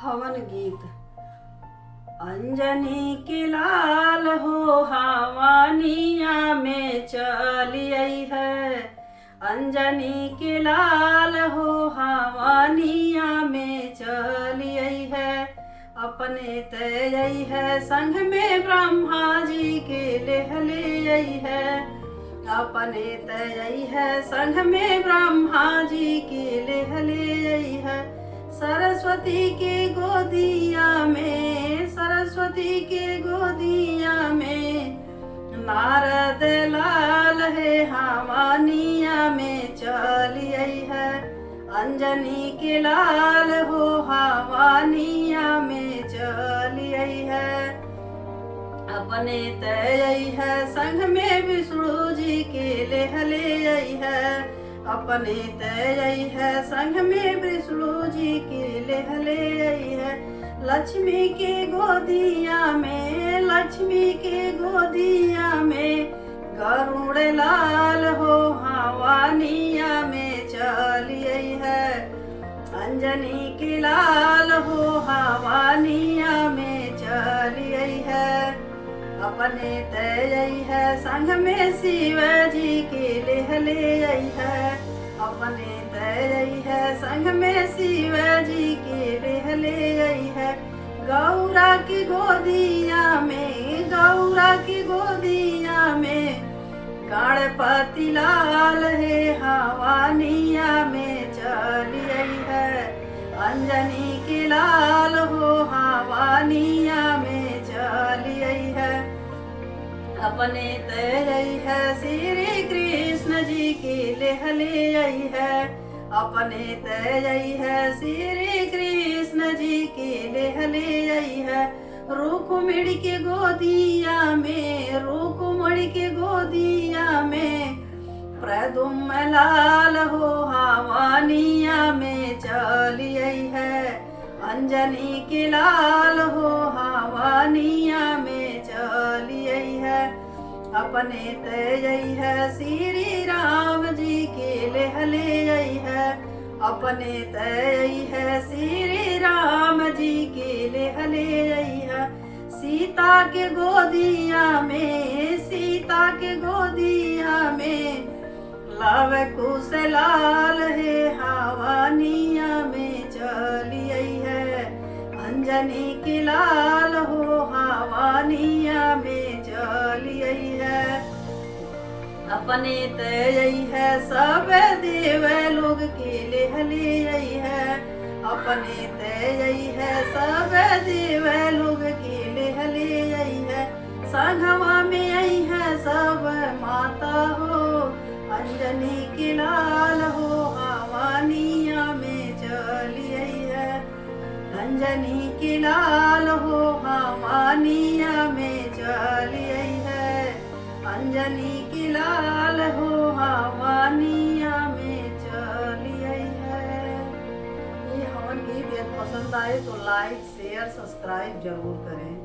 हवन गीत। अंजनी के लाल हो हवानिया में चली आई है। अंजनी के लाल हो हवानिया में चली आई है। अपने तय आई है संग में ब्रह्मा जी के ले आई है। अपने तय आई है संग में ब्रह्मा जी के ले आई है। सरस्वती के गोदिया में, सरस्वती के गोदिया में नारद लाल है हवानिया में चली आई है। अंजनी के लाल हो हवानिया में चली आई है। अपने तय आई है संग में विष्णु जी के ले आई है। अपने तय आई है संग में विष्णु जी के ले आई है। लक्ष्मी के गोदिया में, लक्ष्मी के गोदिया में गरुड़ लाल हो हवानिया में चली आई है। अंजनी के लाल हो हवानिया में चली आई है। अपने तय आई है संग में शिव जी के ले आई है। अपने तय आई है संग में शिव जी के ले आई है। गौरा की गोदिया में, गौरा की गोदिया में गणपति लाल है हवानिया में चली आई है। अंजनी के लाल हो हवानिया में चली आई है। अपने तय आई है श्री कृष्ण जी के ले आई है। अपने तय आई है श्री कृष्ण जी के ले आई है। रुक्मिणी के गोदिया में, रुक्मिणी के गोदिया में प्रद्युम्न लाल हो हवानिया में चली आई है। अंजनी के लाल हो हवानिया में चली आई है। अपने तय आई है श्री राम जी के ले आई है। अपने तय आई है श्री राम जी के ले आई है। सीता के गोदिया में, सीता के गोदिया में लव कुश लाल है हवानिया में चली आई है। अंजनी के लाल हो हवानिया में चली आई है। अपने तय आई है सब देव लोग के ले आई है। अपने तय आई है सब देव लोग के ले आई है। संगवा में आई है सब माता हो। अंजनी के लाल हो हवानिया में चली आई है। अंजनी के लाल हो हवानिया में चली आई है। अंजनी के लाल हो हवानिया में चली आई है। ये हवन गीत यदि पसंद आए तो लाइक शेयर सब्सक्राइब जरूर करें।